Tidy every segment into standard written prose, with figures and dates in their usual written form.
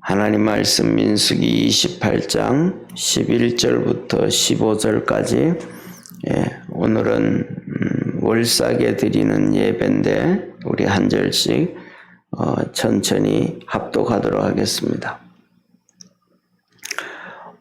하나님 말씀 민수기 28장 11절부터 15절까지 오늘은 월삭에 드리는 예배인데 우리 한 절씩 천천히 합독하도록 하겠습니다.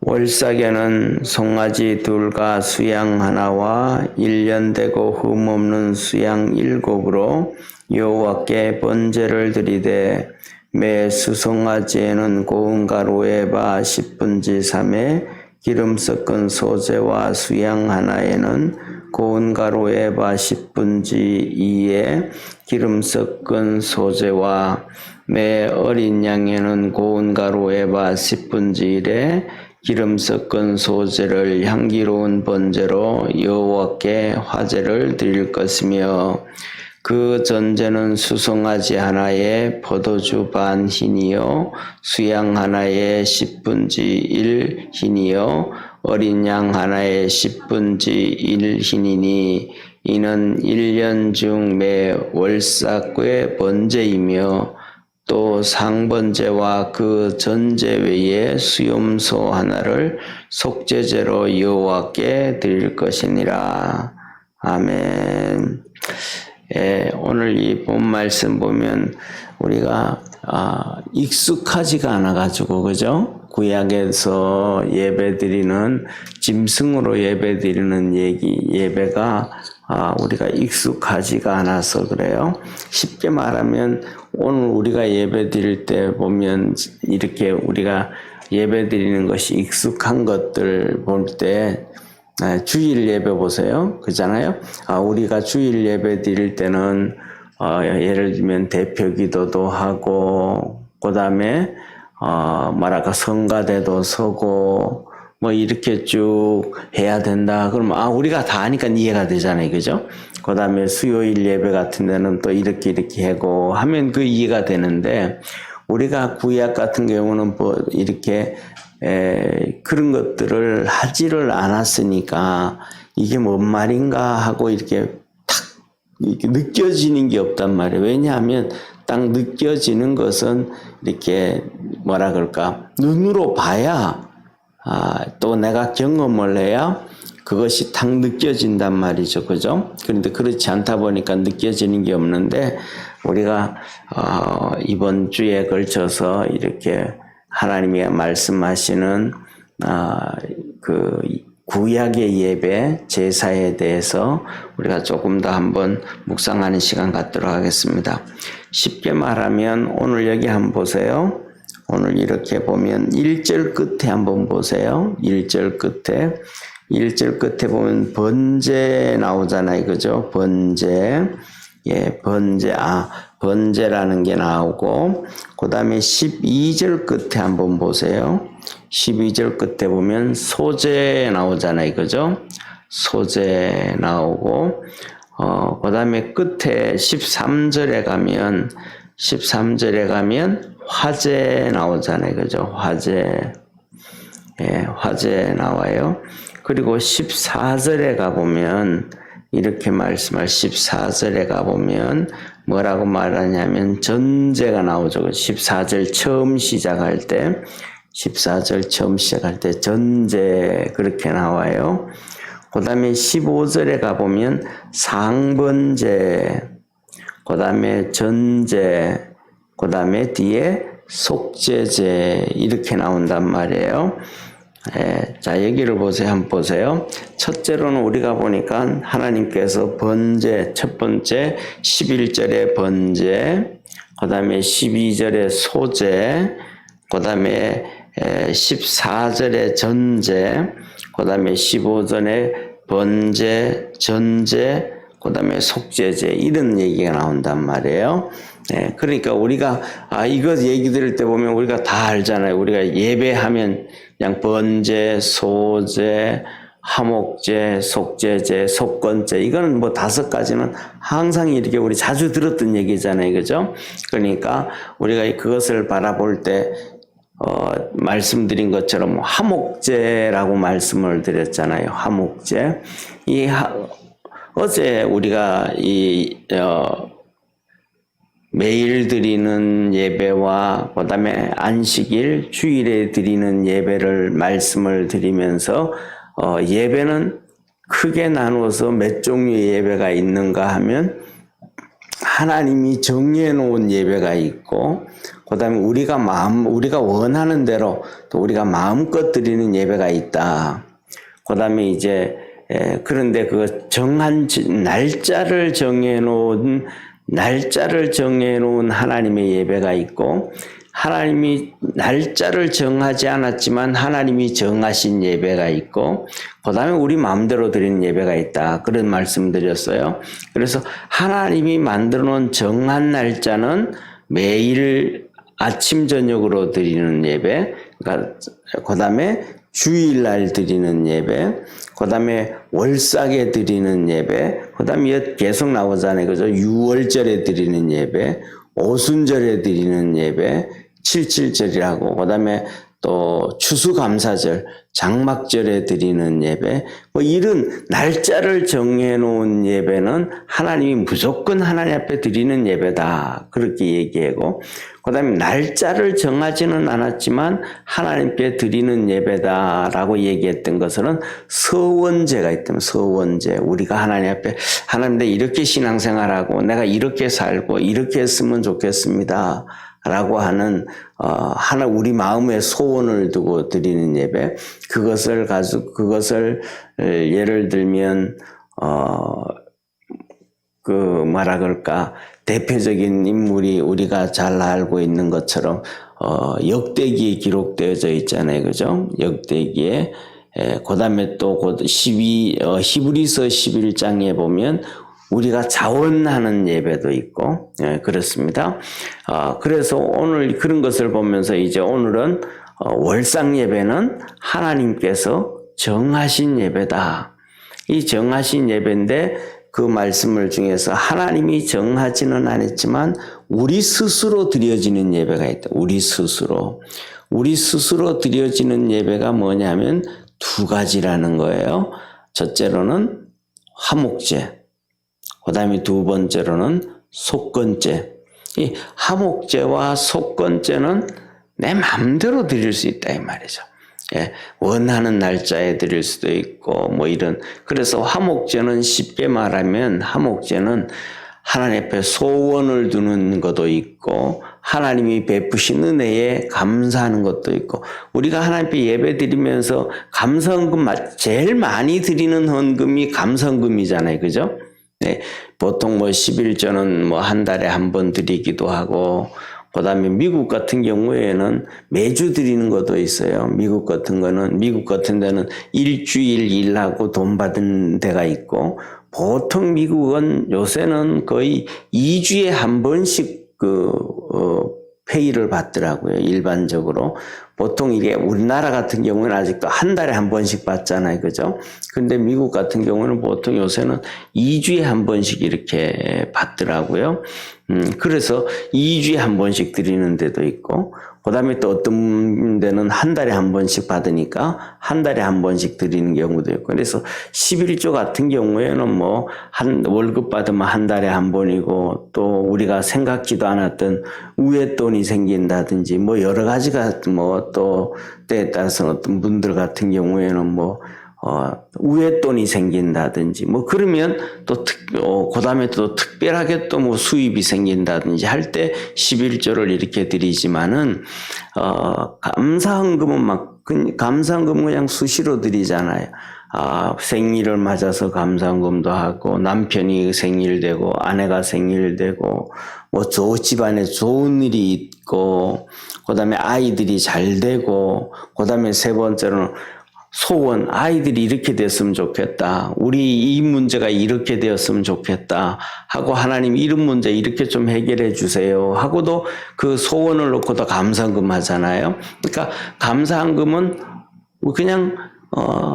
월삭에는 송아지 둘과 수양 하나와 1년 되고 흠없는 수양 7으로 여호와께 번제를 드리되 매 수송아지에는 고운 가루에 바 10분지 3에 기름 섞은 소재와 수양 하나에는 고운 가루에 바 10분지 2에 기름 섞은 소재와 매 어린 양에는 고운 가루에 바 10분지 1에 기름 섞은 소재를 향기로운 번제로 여호와께 화제를 드릴 것이며 그 전제는 수송아지 하나에 포도주 반 흰이요 수양 하나에 10분지 1 흰이요 어린 양 하나에 10분지 1 흰이니 이는 1년 중 매 월삭의 번제이며 또 상번제와 그 전제 외에 수염소 하나를 속죄제로 여호와께 드릴 것이니라. 아멘. 오늘 이 본 말씀 보면 우리가 익숙하지가 않아가지고 그죠? 구약에서 예배드리는 짐승으로 예배드리는 예배가 우리가 익숙하지가 않아서 그래요. 쉽게 말하면 오늘 우리가 예배드릴 때 보면 이렇게 우리가 예배드리는 것이 익숙한 것들 볼 때 주일 예배 보세요. 그잖아요. 우리가 주일 예배 드릴 때는 예를 들면 대표 기도도 하고 그 다음에 말할까 성가대도 서고 뭐 이렇게 쭉 해야 된다. 그러면 우리가 다 아니까 이해가 되잖아요. 그죠? 그 다음에 수요일 예배 같은 데는 또 이렇게 하고 하면 그 이해가 되는데 우리가 구약 같은 경우는 뭐 이렇게 그런 것들을 하지를 않았으니까 이게 뭔 말인가 하고 이렇게 느껴지는 게 없단 말이에요. 왜냐하면 딱 느껴지는 것은 이렇게 뭐라 그럴까 눈으로 봐야 또 내가 경험을 해야 그것이 딱 느껴진단 말이죠. 그죠? 그런데 그렇지 않다 보니까 느껴지는 게 없는데 우리가 이번 주에 걸쳐서 이렇게 하나님이 말씀하시는 그 구약의 예배 제사에 대해서 우리가 조금 더 한번 묵상하는 시간 갖도록 하겠습니다. 쉽게 말하면 오늘 여기 한번 보세요. 오늘 이렇게 보면 1절 끝에 한번 보세요. 1절 끝에 보면 번제 나오잖아요. 그죠? 번제. 번제라는 게 나오고, 그 다음에 12절 끝에 한번 보세요. 12절 끝에 보면 소제 나오잖아요. 그죠? 소제 나오고, 그 다음에 끝에 13절에 가면 화제 나오잖아요. 그죠? 화제. 화제 나와요. 그리고 14절에 가보면, 이렇게 말씀할 14절에 가보면 뭐라고 말하냐면 전제가 나오죠. 14절 처음 시작할 때 전제 그렇게 나와요. 그 다음에 15절에 가보면 상번제, 그 다음에 전제, 그 다음에 뒤에 속죄제 이렇게 나온단 말이에요. 자, 여기를 보세요. 한번 보세요. 첫째로는 우리가 보니까 하나님께서 번제, 첫 번째 11절에 번제, 그 다음에 12절에 소제, 그 다음에 14절에 전제, 그 다음에 15절에 번제, 전제, 그 다음에 속죄제 이런 얘기가 나온단 말이에요. 그러니까 우리가 이거 얘기 들을 때 보면 우리가 다 알잖아요. 우리가 예배하면 그냥 번제, 소제, 화목제, 속죄제, 속건제 이거는 뭐 5가지는 항상 이렇게 우리 자주 들었던 얘기잖아요. 그죠? 그러니까 우리가 그것을 바라볼 때 말씀드린 것처럼 화목제라고 말씀을 드렸잖아요. 화목제. 어제 우리가 매일 드리는 예배와 그다음에 안식일, 주일에 드리는 예배를 말씀을 드리면서 예배는 크게 나누어서 몇 종류의 예배가 있는가 하면 하나님이 정해 놓은 예배가 있고 그다음에 우리가 원하는 대로 또 우리가 마음껏 드리는 예배가 있다. 그다음에 이제 그런데 그 정한 날짜를 정해 놓은 하나님의 예배가 있고 하나님이 날짜를 정하지 않았지만 하나님이 정하신 예배가 있고 그다음에 우리 마음대로 드리는 예배가 있다. 그런 말씀 드렸어요. 그래서 하나님이 만들어 놓은 정한 날짜는 매일 아침 저녁으로 드리는 예배, 그다음에 주일날 드리는 예배, 그다음에 월삭에 드리는 예배, 그다음에 계속 나오잖아요. 그죠? 유월절에 드리는 예배, 오순절에 드리는 예배, 칠칠절이라고, 그다음에 또 추수감사절, 장막절에 드리는 예배, 뭐 이런 날짜를 정해놓은 예배는 하나님이 무조건 하나님 앞에 드리는 예배다. 그렇게 얘기하고, 그 다음에 날짜를 정하지는 않았지만 하나님께 드리는 예배다라고 얘기했던 것은 서원제가 있다면 서원제. 우리가 하나님 앞에 하나님 내 이렇게 신앙생활하고 내가 이렇게 살고 이렇게 했으면 좋겠습니다. 라고 하는 우리 마음의 소원을 두고 드리는 예배, 그것을 예를 들면 대표적인 인물이 우리가 잘 알고 있는 것처럼 역대기에 기록되어져 있잖아요, 그죠? 역대기에 그다음에 또 히브리서 11장에 보면 우리가 자원하는 예배도 있고, 그렇습니다. 그래서 오늘 그런 것을 보면서 이제 오늘은 월상 예배는 하나님께서 정하신 예배다. 이 정하신 예배인데 그 말씀을 중에서 하나님이 정하지는 않았지만 우리 스스로 드려지는 예배가 있다. 우리 스스로 드려지는 예배가 뭐냐면 두 가지라는 거예요. 첫째로는 화목제. 그 다음에 두 번째로는 속건제. 이 화목제와 속건제는 내 마음대로 드릴 수 있다 이 말이죠. 원하는 날짜에 드릴 수도 있고 뭐 이런. 그래서 화목제는 쉽게 말하면 화목제는 하나님 앞에 소원을 두는 것도 있고 하나님이 베푸신 은혜에 감사하는 것도 있고, 우리가 하나님 앞에 예배 드리면서 감사헌금 제일 많이 드리는 헌금이 감사헌금이잖아요, 그죠? 보통 11조는 한 달에 한 번 드리기도 하고, 그 다음에 미국 같은 경우에는 매주 드리는 것도 있어요. 미국 같은 데는 일주일 일하고 돈 받은 데가 있고, 보통 미국은 요새는 거의 2주에 한 번씩 페이를 받더라고요. 일반적으로. 보통 이게 우리나라 같은 경우는 아직도 한 달에 한 번씩 받잖아요. 그죠? 근데 미국 같은 경우는 보통 요새는 2주에 한 번씩 이렇게 받더라고요. 그래서 2주에 한 번씩 드리는 데도 있고, 그 다음에 또 어떤 데는 한 달에 한 번씩 받으니까 한 달에 한 번씩 드리는 경우도 있고, 그래서 11조 같은 경우에는 월급 받으면 한 달에 한 번이고, 또 우리가 생각지도 않았던 우회돈이 생긴다든지, 여러 가지가 또 때에 따라서 어떤 분들 같은 경우에는 우회돈이 생긴다든지, 그러면 그 다음에 또 특별하게 또 수입이 생긴다든지 할 때 11조를 이렇게 드리지만은, 감사헌금은 그냥 수시로 드리잖아요. 생일을 맞아서 감사헌금도 하고, 남편이 생일되고, 아내가 생일되고, 집안에 좋은 일이 있고, 그 다음에 아이들이 잘 되고, 그 다음에 세 번째로는 소원, 아이들이 이렇게 됐으면 좋겠다. 우리 이 문제가 이렇게 되었으면 좋겠다. 하고 하나님 이런 문제 이렇게 좀 해결해 주세요. 하고도 그 소원을 놓고도 감사헌금 하잖아요. 그러니까 감사헌금은 그냥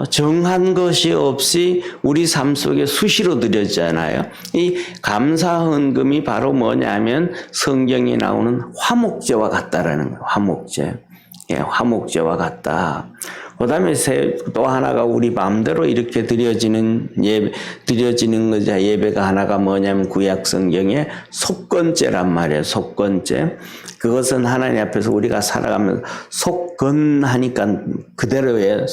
정한 것이 없이 우리 삶 속에 수시로 드려지잖아요. 이 감사헌금이 바로 뭐냐면 성경에 나오는 화목제와 같다라는 거예요. 화목제. 화목제와 같다. 그다음에 또 하나가 우리 마음대로 이렇게 드려지는 예배가 하나가 뭐냐면 구약 성경에 속건제란 말이에요. 속건제. 그것은 하나님 앞에서 우리가 살아가면서 속건하니까 그대로의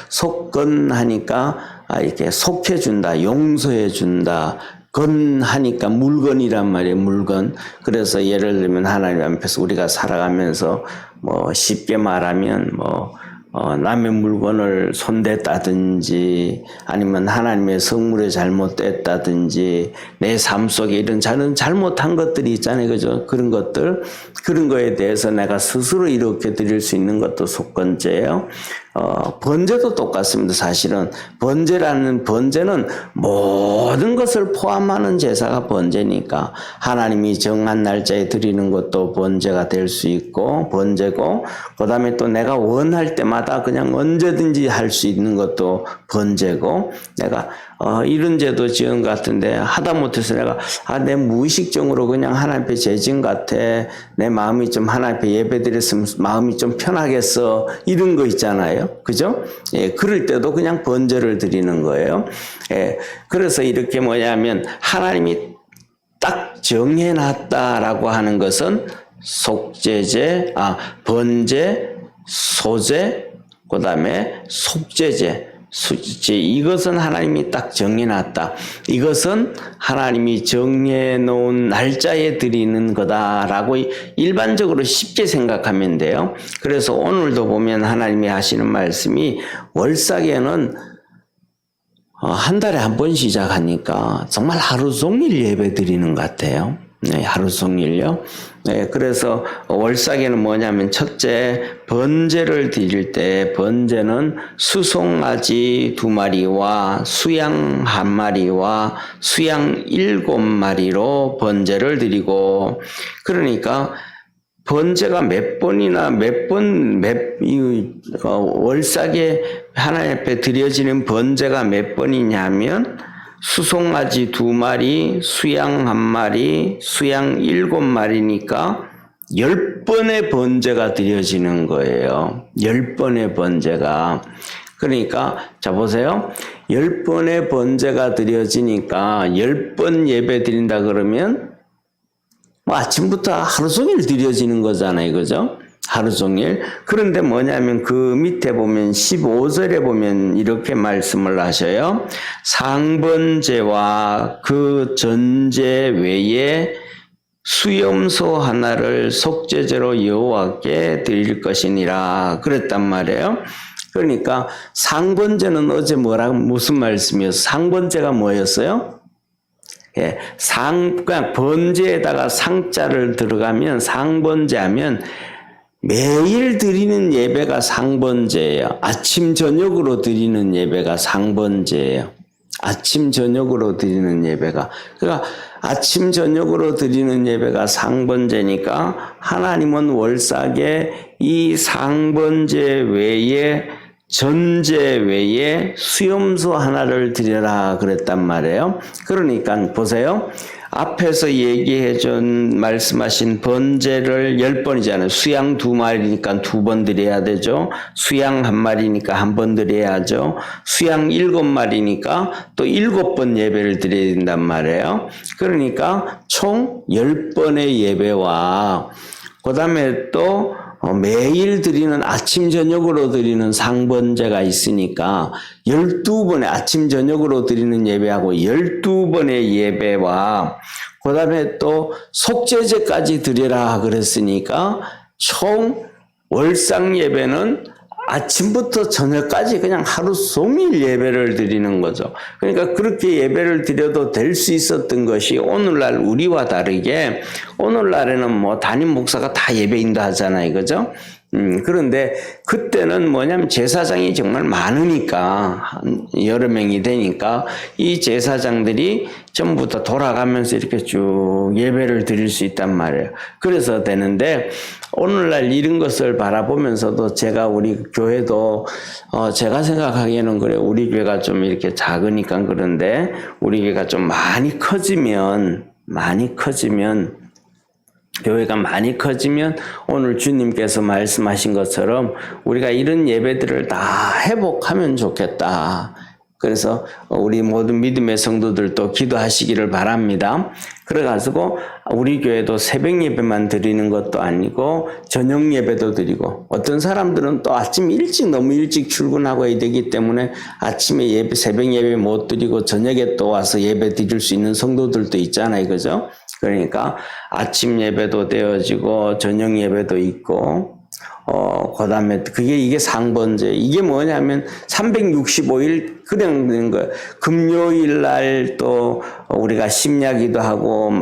속건하니까 이렇게 속해준다, 용서해준다. 건하니까 물건이란 말이에요. 물건. 그래서 예를 들면 하나님 앞에서 우리가 살아가면서 뭐 쉽게 말하면 남의 물건을 손댔다든지 아니면 하나님의 성물에 잘못됐다든지 내 삶 속에 이런 잘못한 것들이 있잖아요. 그죠? 그런 거에 대해서 내가 스스로 이렇게 드릴 수 있는 것도 속건제예요. 번제도 똑같습니다. 사실은 번제는 모든 것을 포함하는 제사가 번제니까 하나님이 정한 날짜에 드리는 것도 번제가 될 수 있고 번제고, 그 다음에 또 내가 원할 때마다 그냥 언제든지 할 수 있는 것도 번제고, 내가 이런 제도 지은 것 같은데 하다 못해서 내가 내 무의식적으로 그냥 하나님 앞에 재진 것 같아, 내 마음이 좀 하나님 앞에 예배드렸으면 마음이 좀 편하겠어, 이런 거 있잖아요. 그죠? 예, 그럴 때도 그냥 번제를 드리는 거예요. 예, 그래서 이렇게 뭐냐면 하나님이 딱 정해놨다라고 하는 것은 속죄제, 번제, 소제, 그 다음에 속죄제, 이것은 하나님이 딱 정해놨다. 이것은 하나님이 정해놓은 날짜에 드리는 거다라고 일반적으로 쉽게 생각하면 돼요. 그래서 오늘도 보면 하나님이 하시는 말씀이 월삭에는 한 달에 한 번 시작하니까 정말 하루 종일 예배 드리는 것 같아요. 네, 하루 종일요. 네, 그래서 월삭에는 뭐냐면 첫째, 번제를 드릴 때 번제는 수송아지 2마리와 수양 1마리와 수양 7마리로 번제를 드리고, 그러니까 번제가 월삭에 하나님 앞에 드려지는 번제가 몇 번이냐면 수송아지 2마리, 수양 1마리, 수양 7마리니까 10번의 번제가 드려지는 거예요. 10번의 번제가. 그러니까 자 보세요. 10번의 번제가 드려지니까 10번 예배 드린다 그러면 아침부터 하루 종일 드려지는 거잖아요. 그죠? 하루 종일. 그런데 뭐냐면 그 밑에 보면 15절에 보면 이렇게 말씀을 하셔요. 상번제와 그 전제 외에 수염소 하나를 속죄제로 여호와께 드릴 것이니라 그랬단 말이에요. 그러니까 상번제는 어제 무슨 말씀이었어요? 상번제가 뭐였어요? 예, 그냥 번제에다가 상자를 들어가면 상번제 하면 매일 드리는 예배가 상번제예요. 아침 저녁으로 드리는 예배가 상번제예요. 아침 저녁으로 드리는 예배가. 그러니까 아침 저녁으로 드리는 예배가 상번제니까 하나님은 월삭에 이 상번제 외에 전제 외에 수염소 하나를 드려라 그랬단 말이에요. 그러니까 보세요. 앞에서 말씀하신 번제를 10번이잖아요. 수양 2마리니까 2번 드려야 되죠. 수양 1마리니까 1번 드려야죠. 수양 7마리니까 또 7번 예배를 드려야 된단 말이에요. 그러니까 총 10번의 예배와 그 다음에 또 매일 드리는 아침 저녁으로 드리는 상번제가 있으니까 12번의 아침 저녁으로 드리는 예배하고 12번의 예배와 그 다음에 또 속죄제까지 드리라 그랬으니까 총 월상 예배는 아침부터 저녁까지 그냥 하루 종일 예배를 드리는 거죠. 그러니까 그렇게 예배를 드려도 될 수 있었던 것이 오늘날 우리와 다르게 오늘날에는 담임 목사가 다 예배 인도하잖아요. 그죠? 그런데 그때는 뭐냐면 제사장이 정말 많으니까 여러 명이 되니까 이 제사장들이 전부 다 돌아가면서 이렇게 쭉 예배를 드릴 수 있단 말이에요. 그래서 되는데 오늘날 이런 것을 바라보면서도 제가 우리 교회도 제가 생각하기에는 그래 우리 교회가 좀 이렇게 작으니까 그런데 우리 교회가 좀 많이 커지면 교회가 많이 커지면 오늘 주님께서 말씀하신 것처럼 우리가 이런 예배들을 다 회복하면 좋겠다. 그래서 우리 모든 믿음의 성도들도 기도하시기를 바랍니다. 그래가지고 우리 교회도 새벽 예배만 드리는 것도 아니고 저녁 예배도 드리고, 어떤 사람들은 또 아침 일찍 너무 일찍 출근하고 해야 되기 때문에 아침에 예배, 새벽 예배 못 드리고 저녁에 또 와서 예배 드릴 수 있는 성도들도 있잖아요. 그죠? 그러니까 아침 예배도 되어지고 저녁 예배도 있고, 그 다음에 이게 상번제. 이게 뭐냐면 365일 그냥 되는 거예요. 금요일 날 또 우리가 심야기도 하고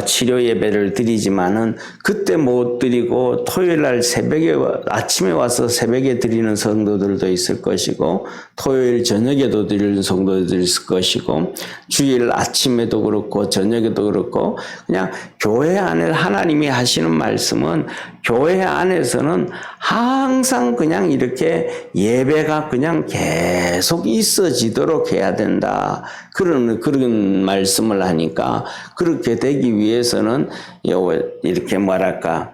치료 예배를 드리지만은 그때 못 드리고 토요일 날 새벽에 아침에 와서 새벽에 드리는 성도들도 있을 것이고, 토요일 저녁에도 드리는 성도들도 있을 것이고, 주일 아침에도 그렇고 저녁에도 그렇고, 그냥 교회 안에 하나님이 하시는 말씀은 교회 안에서는 항상 그냥 이렇게 예배가 그냥 계속 있어지도록 해야 된다. 그런 말씀을 하니까, 그렇게 되기 위해서는 이렇게 뭐랄까,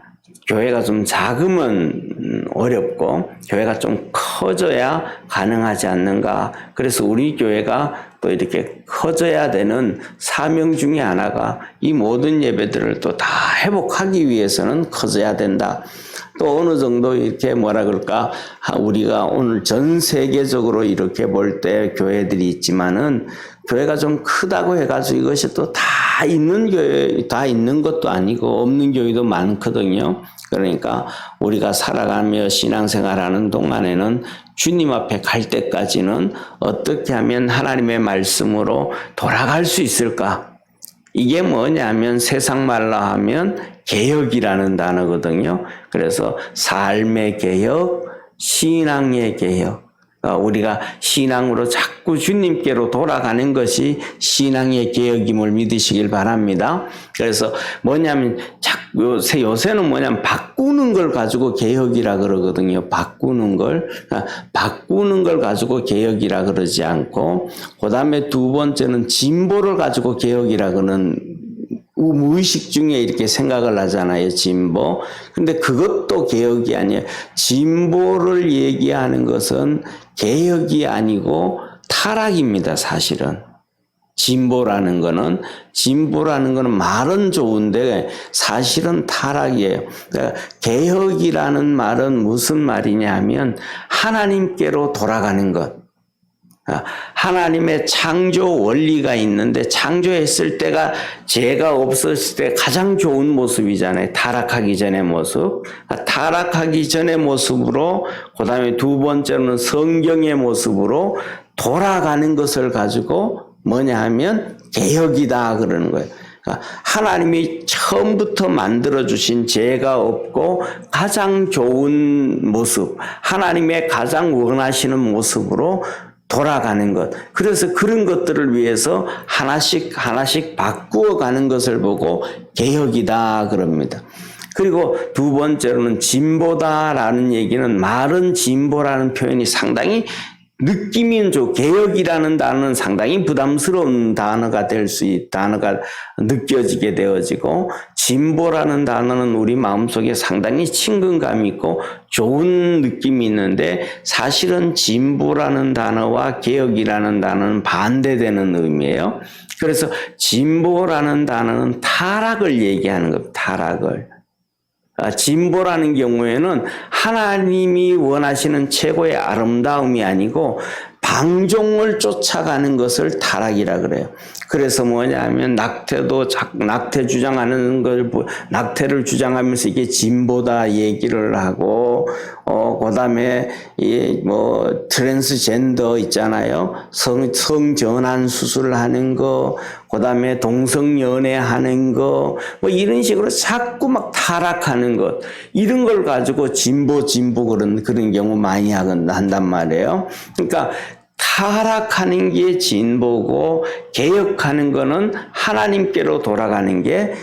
교회가 좀 작으면 어렵고 교회가 좀 커져야 가능하지 않는가. 그래서 우리 교회가 또 이렇게 커져야 되는 사명 중에 하나가 이 모든 예배들을 또 다 회복하기 위해서는 커져야 된다. 또 어느 정도 이렇게 뭐라 그럴까, 우리가 오늘 전 세계적으로 이렇게 볼 때 교회들이 있지만은 교회가 좀 크다고 해가지고 이것이 또 다 있는 교회, 다 있는 것도 아니고 없는 교회도 많거든요. 그러니까 우리가 살아가며 신앙생활하는 동안에는 주님 앞에 갈 때까지는 어떻게 하면 하나님의 말씀으로 돌아갈 수 있을까? 이게 뭐냐면 세상 말로 하면 개혁이라는 단어거든요. 그래서 삶의 개혁, 신앙의 개혁. 우리가 신앙으로 자꾸 주님께로 돌아가는 것이 신앙의 개혁임을 믿으시길 바랍니다. 그래서 뭐냐면 요새는 뭐냐면 바꾸는 걸 가지고 개혁이라 그러거든요. 바꾸는 걸 가지고 개혁이라 그러지 않고, 그 다음에 두 번째는 진보를 가지고 개혁이라 그러는, 무의식 중에 이렇게 생각을 하잖아요. 진보. 근데 그것도 개혁이 아니에요. 진보를 얘기하는 것은 개혁이 아니고 타락입니다. 사실은. 진보라는 거는 말은 좋은데 사실은 타락이에요. 그러니까 개혁이라는 말은 무슨 말이냐 하면 하나님께로 돌아가는 것. 하나님의 창조 원리가 있는데, 창조했을 때가 죄가 없었을 때 가장 좋은 모습이잖아요. 타락하기 전의 모습. 타락하기 전의 모습으로, 그 다음에 두 번째로는 성경의 모습으로 돌아가는 것을 가지고 뭐냐 하면 개혁이다 그러는 거예요. 하나님이 처음부터 만들어주신 죄가 없고 가장 좋은 모습, 하나님의 가장 원하시는 모습으로 돌아가는 것. 그래서 그런 것들을 위해서 하나씩 바꾸어가는 것을 보고 개혁이다 그럽니다. 그리고 두 번째로는 진보다라는 얘기는, 말은 진보라는 표현이 상당히 느낌이 개혁이라는 단어는 상당히 부담스러운 단어가 단어가 느껴지게 되어지고, 진보라는 단어는 우리 마음속에 상당히 친근감이 있고 좋은 느낌이 있는데, 사실은 진보라는 단어와 개혁이라는 단어는 반대되는 의미예요. 그래서 진보라는 단어는 타락을 얘기하는 겁니다. 타락을. 진보라는 경우에는 하나님이 원하시는 최고의 아름다움이 아니고 방종을 쫓아가는 것을 타락이라 그래요. 그래서 뭐냐면 낙태 주장하는 낙태를 주장하면서 이게 진보다 얘기를 하고, 그다음에 트랜스젠더 있잖아요. 성전환 수술을 하는 거, 그다음에 동성연애 하는 거, 이런 식으로 자꾸 막 타락하는 것, 이런 걸 가지고 진보 그런 경우 많이 한단 말이에요. 그러니까 타락하는 게 진보고 개혁하는 거는 하나님께로 돌아가는 게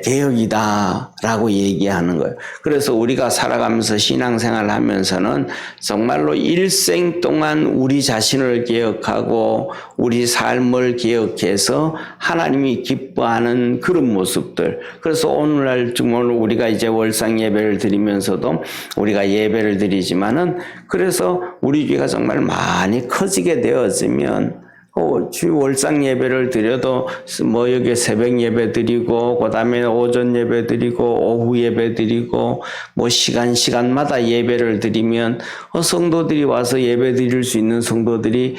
개혁이다라고 얘기하는 거예요. 그래서 우리가 살아가면서 신앙생활을 하면서는 정말로 일생 동안 우리 자신을 개혁하고 우리 삶을 개혁해서 하나님이 기뻐하는 그런 모습들. 그래서 오늘날 정말 우리가 이제 월상 예배를 드리면서도 우리가 예배를 드리지만은 그래서 우리 교회가 정말 많이 커지게 되어지면 주 월상 예배를 드려도 여기 새벽 예배 드리고 그다음에 오전 예배 드리고 오후 예배 드리고 시간마다 예배를 드리면 성도들이 와서 예배 드릴 수 있는 성도들이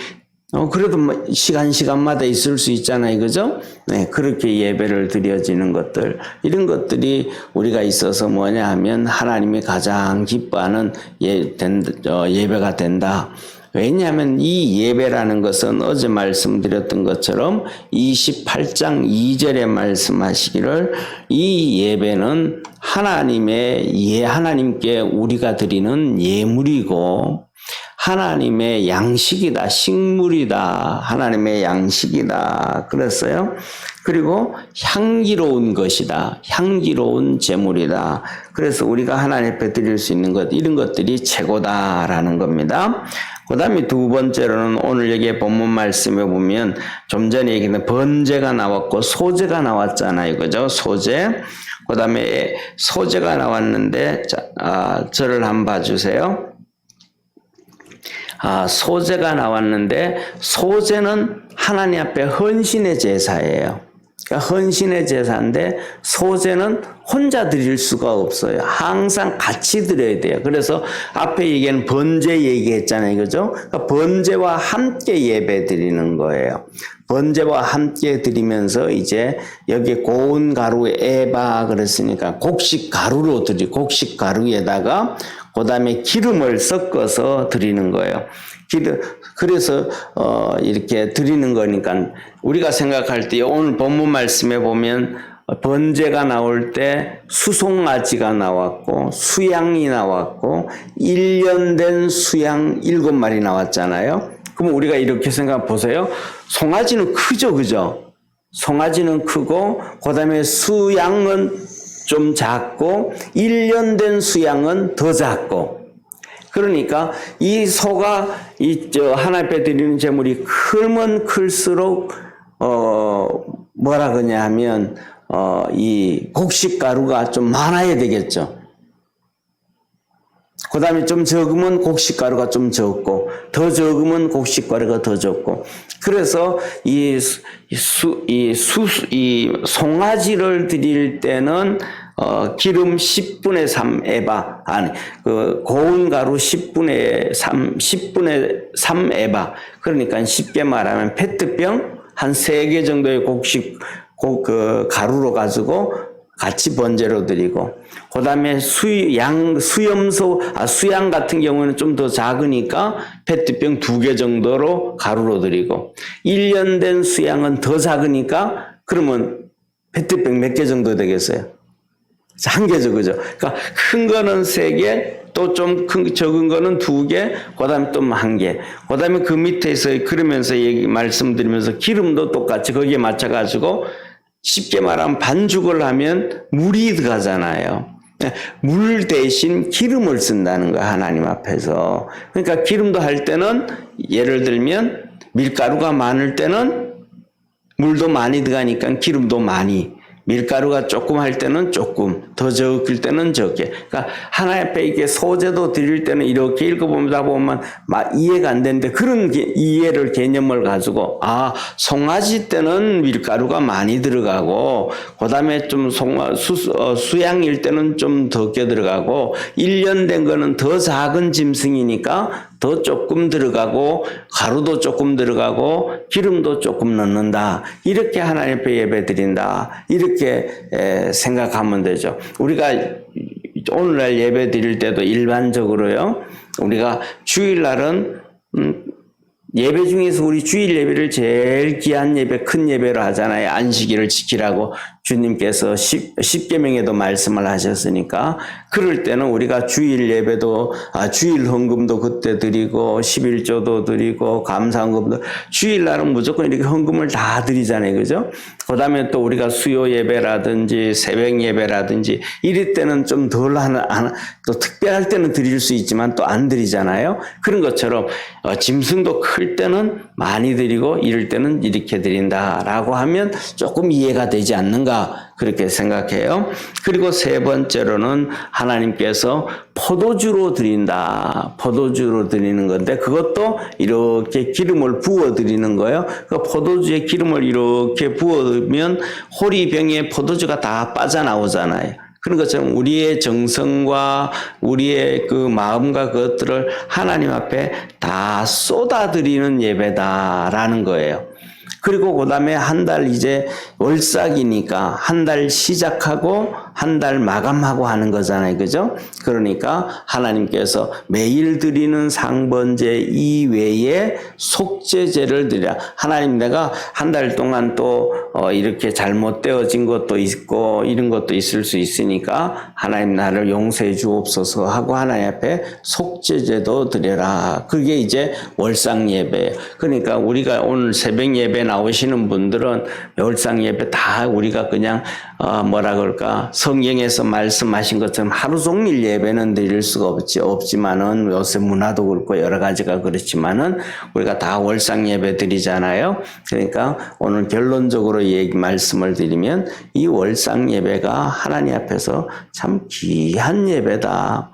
그래도 시간마다 있을 수 있잖아요. 그죠? 네, 그렇게 예배를 드려지는 것들, 이런 것들이 우리가 있어서 뭐냐 하면 하나님이 가장 기뻐하는 예배가 된다. 왜냐하면 이 예배라는 것은 어제 말씀드렸던 것처럼 28장 2절에 말씀하시기를 이 예배는 하나님께 우리가 드리는 예물이고 하나님의 양식이다, 식물이다, 하나님의 양식이다 그랬어요. 그리고 향기로운 것이다, 향기로운 제물이다. 그래서 우리가 하나님 앞에 드릴 수 있는 것, 이런 것들이 최고다라는 겁니다. 그 다음에 두 번째로는 오늘 여기 본문 말씀에 보면 좀 전에 얘기했던 번제가 나왔고 소제가 나왔잖아요. 그죠? 소제. 그 다음에 소제가 나왔는데, 저를 한번 봐주세요. 소제가 나왔는데, 소제는 하나님 앞에 헌신의 제사예요. 그러니까 헌신의 제사인데 소제는 혼자 드릴 수가 없어요. 항상 같이 드려야 돼요. 그래서 앞에 얘기한 번제 얘기했잖아요. 그죠? 그러니까 번제와 함께 예배 드리는 거예요. 번제와 함께 드리면서 이제 여기 고운 가루 에바 그랬으니까 곡식 가루에다가 그 다음에 기름을 섞어서 드리는 거예요. 그래서 이렇게 드리는 거니까 우리가 생각할 때 오늘 본문 말씀에 보면 번제가 나올 때 수송아지가 나왔고 수양이 나왔고 1년 된 수양 7마리 나왔잖아요. 그럼 우리가 이렇게 생각 보세요. 송아지는 크죠, 그죠? 송아지는 크고 그다음에 수양은 좀 작고 1년 된 수양은 더 작고. 그러니까 이 소가 하나님 앞에 드리는 제물이 크면 클수록 뭐라 그러냐 하면 이 곡식 가루가 좀 많아야 되겠죠. 그 다음에 좀 적으면 곡식 가루가 좀 적고 더 적으면 곡식 가루가 더 적고 그래서 이 송아지를 드릴 때는 기름 10분의 3 에바, 고운 가루 10분의 3 에바. 그러니까 쉽게 말하면 페트병 한 3개 정도의 곡식, 가루로 가지고 같이 번제로 드리고, 그 다음에 수양 같은 경우는 좀 더 작으니까 페트병 2개 정도로 가루로 드리고, 1년 된 수양은 더 작으니까 그러면 페트병 몇 개 정도 되겠어요? 1개죠, 그죠? 그러니까 큰 거는 3개, 또 좀 적은 거는 2개, 그 다음에 또 1개. 그 다음에 그 밑에서 그러면서 말씀드리면서 기름도 똑같이 거기에 맞춰가지고 쉽게 말하면 반죽을 하면 물이 들어가잖아요. 물 대신 기름을 쓴다는 거야, 하나님 앞에서. 그러니까 기름도 할 때는 예를 들면 밀가루가 많을 때는 물도 많이 들어가니까 기름도 많이. 밀가루가 조금 할 때는 조금, 더 적을 때는 적게. 그러니까 하나님 앞에 이게 소제도 드릴 때는 이렇게 읽어보다 보면 막 이해가 안 되는데 그런 이해를 개념을 가지고 송아지 때는 밀가루가 많이 들어가고 그 다음에 좀 수양일 때는 좀 적게 들어가고 1년 된 거는 더 작은 짐승이니까 더 조금 들어가고 가루도 조금 들어가고 기름도 조금 넣는다. 이렇게 하나님 앞에 예배 드린다. 이렇게 생각하면 되죠. 우리가 오늘날 예배 드릴 때도 일반적으로요. 우리가 주일날은 예배 중에서 우리 주일 예배를 제일 귀한 예배, 큰 예배로 하잖아요. 안식일을 지키라고. 주님께서 십계명에도 말씀을 하셨으니까 그럴 때는 우리가 주일 예배도 주일 헌금도 그때 드리고 11조도 드리고 감사헌금도 주일날은 무조건 이렇게 헌금을 다 드리잖아요. 그죠? 그다음에 또 우리가 수요 예배라든지 새벽 예배라든지 이럴 때는 좀 덜 또 특별할 때는 드릴 수 있지만 또 안 드리잖아요. 그런 것처럼 짐승도 클 때는 많이 드리고 이럴 때는 이렇게 드린다라고 하면 조금 이해가 되지 않는가 그렇게 생각해요. 그리고 세 번째로는 하나님께서 포도주로 드린다. 포도주로 드리는 건데 그것도 이렇게 기름을 부어 드리는 거예요. 그 포도주에 기름을 이렇게 부으면 호리병에 포도주가 다 빠져나오잖아요. 그런 것처럼 우리의 정성과 우리의 그 마음과 그것들을 하나님 앞에 다 쏟아드리는 예배다라는 거예요. 그리고 그 다음에 한 달 이제 월삭이니까 한 달 시작하고 한 달 마감하고 하는 거잖아요. 그죠? 그러니까 하나님께서 매일 드리는 상번제 이외에 속죄제를 드려. 하나님 내가 한 달 동안 또 이렇게 잘못되어진 것도 있고 이런 것도 있을 수 있으니까 하나님 나를 용서해 주옵소서 하고 하나님 앞에 속죄제도 드려라. 그게 이제 월상 예배예요. 그러니까 우리가 오늘 새벽 예배 나오시는 분들은 월상 예배 다 우리가 그냥 뭐라 그럴까 성경에서 말씀하신 것처럼 하루 종일 예배는 드릴 수가 없지만은 요새 문화도 그렇고 여러 가지가 그렇지만은 우리가 다 월상 예배 드리잖아요. 그러니까 오늘 결론적으로 말씀을 드리면 이 월상 예배가 하나님 앞에서 참 귀한 예배다.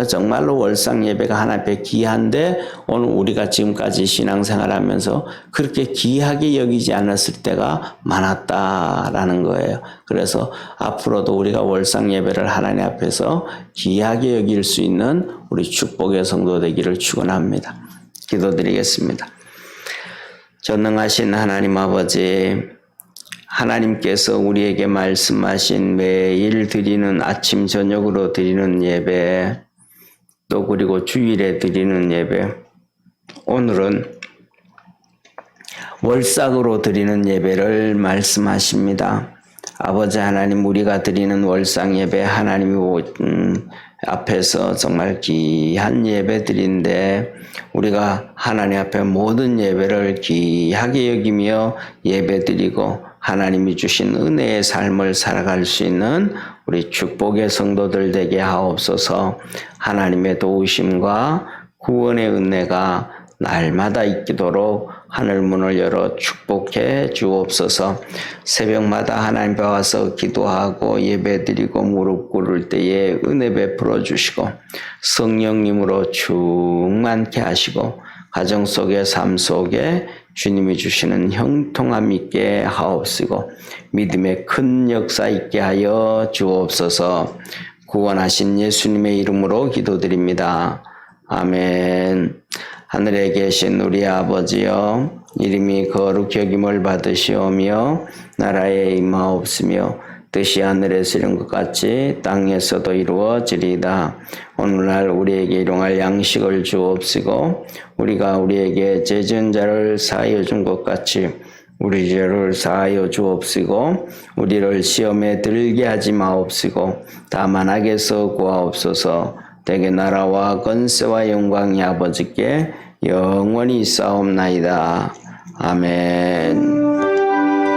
정말로 월상 예배가 하나님 앞에 귀한데 오늘 우리가 지금까지 신앙생활하면서 그렇게 귀하게 여기지 않았을 때가 많았다라는 거예요. 그래서 앞으로도 우리가 월상 예배를 하나님 앞에서 귀하게 여길 수 있는 우리 축복의 성도 되기를 축원합니다. 기도드리겠습니다. 전능하신 하나님 아버지, 하나님께서 우리에게 말씀하신 매일 드리는 아침 저녁으로 드리는 예배, 또 그리고 주일에 드리는 예배, 오늘은 월삭으로 드리는 예배를 말씀하십니다. 아버지 하나님, 우리가 드리는 월상 예배 하나님 앞에서 정말 귀한 예배들인데 우리가 하나님 앞에 모든 예배를 귀하게 여기며 예배드리고 하나님이 주신 은혜의 삶을 살아갈 수 있는 우리 축복의 성도들 되게 하옵소서. 하나님의 도우심과 구원의 은혜가 날마다 있도록 하늘문을 열어 축복해 주옵소서. 새벽마다 하나님 앞에 와서 기도하고 예배드리고 무릎 꿇을 때에 은혜 베풀어 주시고 성령님으로 충만케 하시고 가정 속의 삶 속에 주님이 주시는 형통함 있게 하옵시고 믿음의 큰 역사 있게 하여 주옵소서. 구원하신 예수님의 이름으로 기도드립니다. 아멘. 하늘에 계신 우리 아버지여, 이름이 거룩히 여김을 받으시오며 나라에 임하옵시며 뜻이 하늘에서 이룬 것 같이 땅에서도 이루어지리이다. 오늘날 우리에게 일용할 양식을 주옵시고 우리가 우리에게 죄 지은 자를 사하여 준 것 같이 우리 죄를 사하여 주옵시고 우리를 시험에 들게 하지 마옵시고 다만 악에서 구하옵소서. 대개 나라와 권세와 영광이 아버지께 영원히 있사옵나이다. 아멘.